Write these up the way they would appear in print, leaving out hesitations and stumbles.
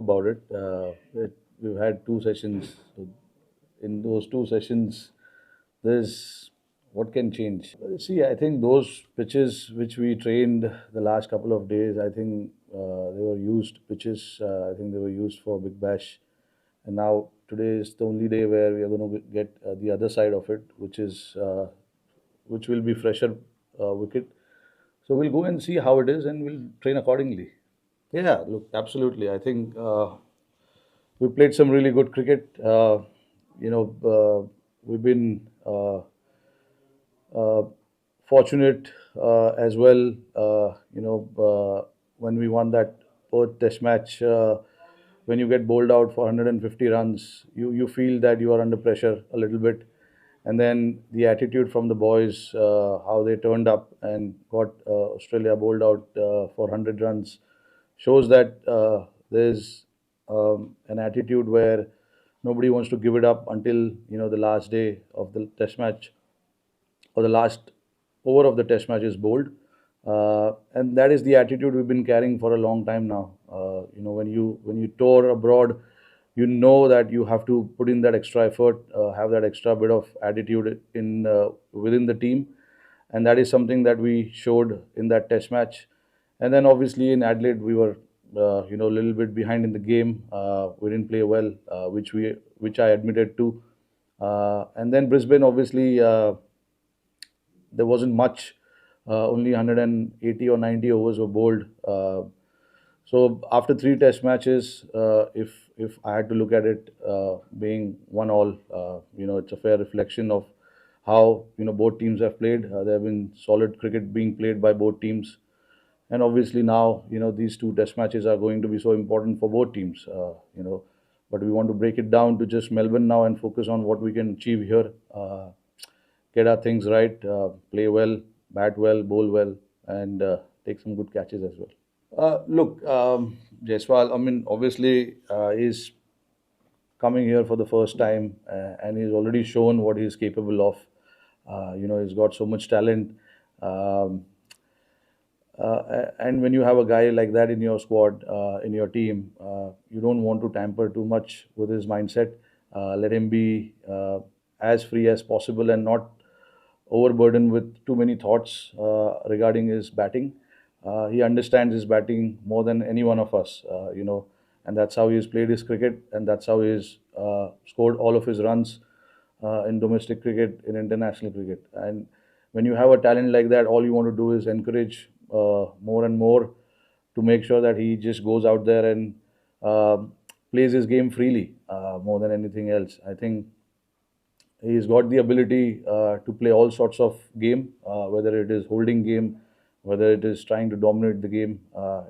about it. We've had 2 sessions. So in those 2 sessions, there's what can change. See, I think those pitches which we trained the last couple of days, I think they were used pitches. I think they were used for Big Bash, and now today is the only day where we are going to get the other side of it, which will be fresher wicket. So we'll go and see how it is, and we'll train accordingly. Yeah, look, absolutely. I think we played some really good cricket. We've been uh, fortunate as well. When we won that Perth Test match, when you get bowled out for 150 runs, you feel that you are under pressure a little bit, and then the attitude from the boys, how they turned up and got Australia bowled out for 100 runs, shows that there's an attitude where nobody wants to give it up until the last day of the Test match or the last over of the Test match is bowled, and that is the attitude we've been carrying for a long time now. When you tour abroad, you know that you have to put in that extra effort, have that extra bit of attitude in within the team, and that is something that we showed in that Test match. And then obviously in Adelaide, we were a little bit behind in the game. We didn't play well, which I admitted to. And then Brisbane, obviously. There wasn't much. Only 180 or 90 overs were bowled. So after 3 Test matches, if I had to look at it being 1-all, it's a fair reflection of how both teams have played. There have been solid cricket being played by both teams, and obviously now these 2 Test matches are going to be so important for both teams. But we want to break it down to just Melbourne now and focus on what we can achieve here. Get our things right, play well, bat well, bowl well, and take some good catches as well. Look, Jaiswal, I mean, obviously, he's coming here for the first time, and he's already shown what he's capable of. He's got so much talent. Um, and when you have a guy like that in your squad, in your team, you don't want to tamper too much with his mindset. Let him be as free as possible and not overburdened with too many thoughts regarding his batting. He understands his batting more than any one of us, and that's how he's played his cricket, and that's how he's scored all of his runs in domestic cricket, in international cricket. And when you have a talent like that, all you want to do is encourage more and more to make sure that he just goes out there and uh, plays his game freely more than anything else. I think he's got the ability to play all sorts of game, whether it is holding game, whether it is trying to dominate the game.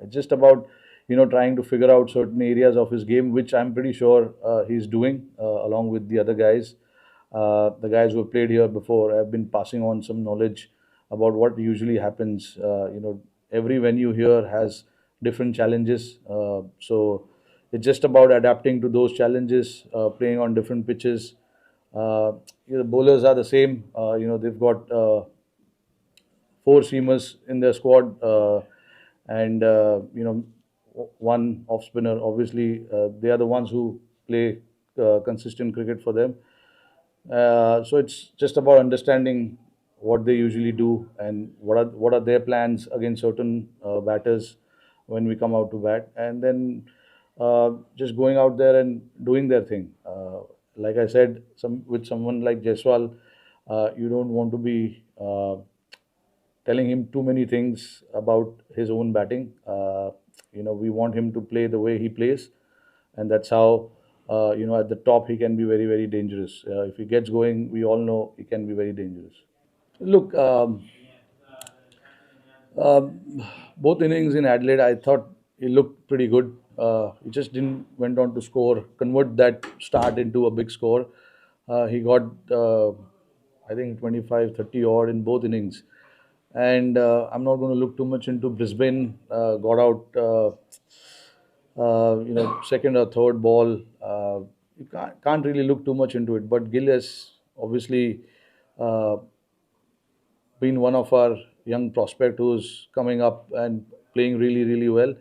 It's just about trying to figure out certain areas of his game, which I'm pretty sure he's doing along with the other guys. The guys who have played here before have been passing on some knowledge about what usually happens. Every venue here has different challenges, so it's just about adapting to those challenges, playing on different pitches. The bowlers are the same. They've got four seamers in their squad, and one off spinner. Obviously, they are the ones who play consistent cricket for them. So it's just about understanding what they usually do and what are their plans against certain batters when we come out to bat, and then just going out there and doing their thing. Like I said, with someone like Jaiswal, you don't want to be telling him too many things about his own batting. We want him to play the way he plays, and that's how at the top he can be very very dangerous. If he gets going, we all know he can be very dangerous. Look, both innings in Adelaide, I thought he looked pretty good. He just didn't went on to score, convert that start into a big score. He got, I think, 25, 30 odd in both innings. And I'm not going to look too much into Brisbane. Got out, second or third ball. You can't really look too much into it. But Gill has obviously uh, been one of our young prospect who's coming up and playing really, really well.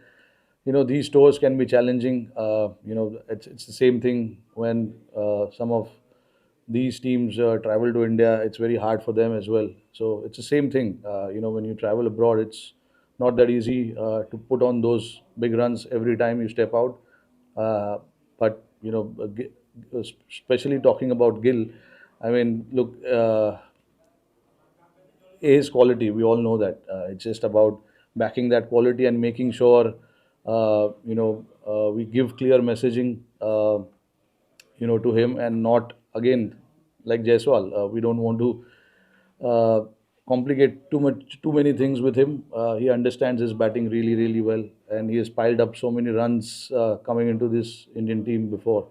these tours can be challenging. It's the same thing when some of these teams travel to India. It's very hard for them as well. So it's the same thing. When you travel abroad, it's not that easy to put on those big runs every time you step out. But especially talking about Gill, I mean, look, his quality. We all know that. It's just about backing that quality and making sure, we give clear messaging, to him, and not again like Jaiswal. We don't want to uh, complicate too many things with him. He understands his batting really, really well, and he has piled up so many runs coming into this Indian team before.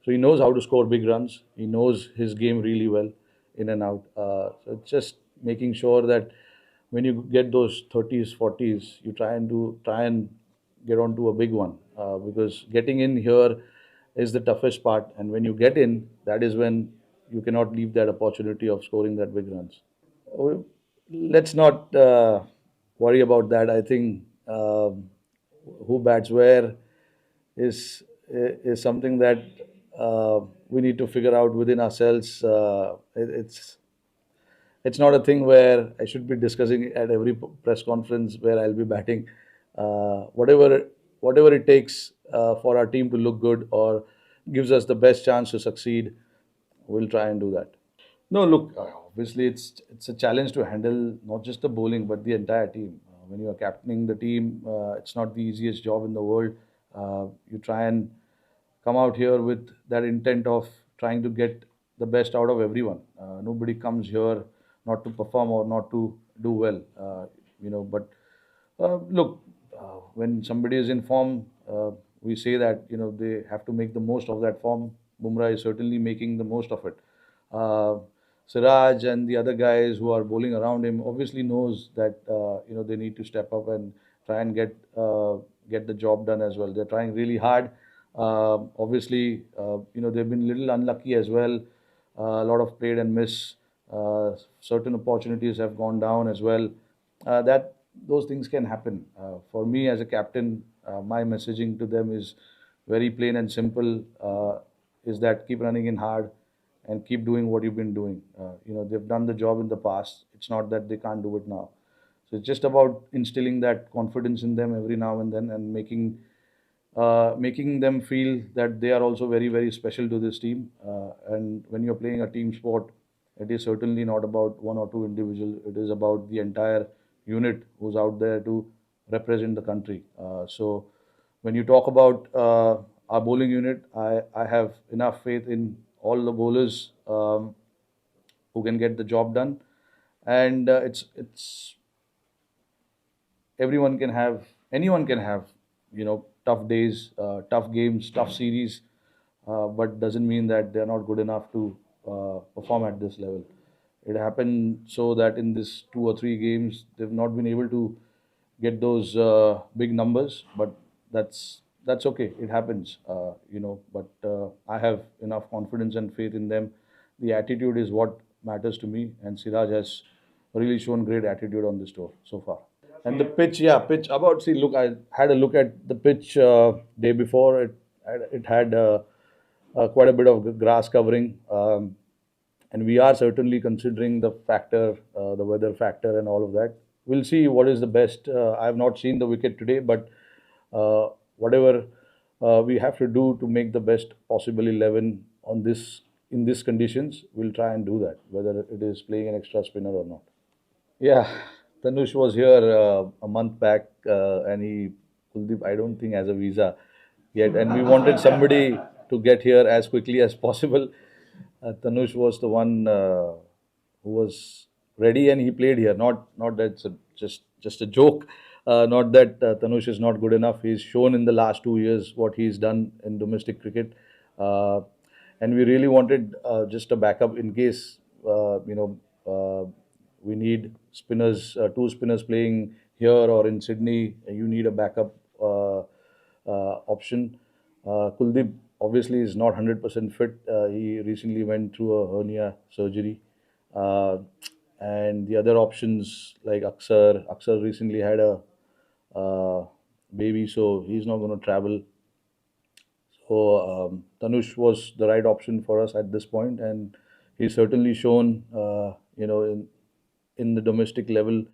So he knows how to score big runs. He knows his game really well, in and out. So it's just making sure that when you get those 30s, 40s, you try and get onto a big one, because getting in here is the toughest part. And when you get in, that is when you cannot leave that opportunity of scoring that big runs. Oh, let's not worry about that. I think who bats where is is something that we need to figure out within ourselves. It's not a thing where I should be discussing at every press conference where I'll be batting. Whatever it takes for our team to look good or gives us the best chance to succeed, we'll try and do that. No, look, obviously it's a challenge to handle not just the bowling but the entire team. When you are captaining the team, it's not the easiest job in the world. You try and come out here with that intent of trying to get the best out of everyone. Nobody comes here not to perform or not to do well. But look, when somebody is in form, we say that they have to make the most of that form. Bumrah is certainly making the most of it. Uh, Siraj and the other guys who are bowling around him obviously knows that they need to step up and try and get the job done as well. They're trying really hard. Obviously, they've been a little unlucky as well. A lot of played and miss. Certain opportunities have gone down as well. That those things can happen. For me as a captain, my messaging to them is very plain and simple. Is that keep running in hard and keep doing what you've been doing. They've done the job in the past. It's not that they can't do it now. So it's just about instilling that confidence in them every now and then, and making them feel that they are also very, very special to this team. And when you're playing a team sport, it is certainly not about one or two individuals. It is about the entire unit who's out there to represent the country. So when you talk about our bowling unit, I have enough faith in all the bowlers who can get the job done. And it's anyone can have tough days, tough games, tough series, but doesn't mean that they're not good enough to perform at this level. It happened so that in this 2 or 3 games they've not been able to get those big numbers, but that's okay. It happens, But I have enough confidence and faith in them. The attitude is what matters to me, and Siraj has really shown great attitude on this tour so far. And the pitch, yeah, pitch. About see, look, I had a look at the pitch day before. It had quite a bit of grass covering, and we are certainly considering the factor, the weather factor, and all of that. We'll see what is the best. I have not seen the wicket today, but whatever we have to do to make the best possible 11 on this in these conditions, we'll try and do that, whether it is playing an extra spinner or not. Yeah, Tanush was here a month back, and Kuldeep, I don't think, has a visa yet, and we wanted somebody to get here as quickly as possible. Tanush was the one who was ready, and he played here. Not that it's just a joke. Not that Tanush is not good enough. He's shown in the last 2 years what he's done in domestic cricket, uh, and we really wanted just a backup in case we need spinners, two spinners playing here or in Sydney. You need a backup option. Kuldeep obviously is not 100% fit. He recently went through a hernia surgery. Uh, and the other options like Aksar recently had a uh, baby, so he's not going to travel. So Tanush was the right option for us at this point, and he's certainly shown, in the domestic level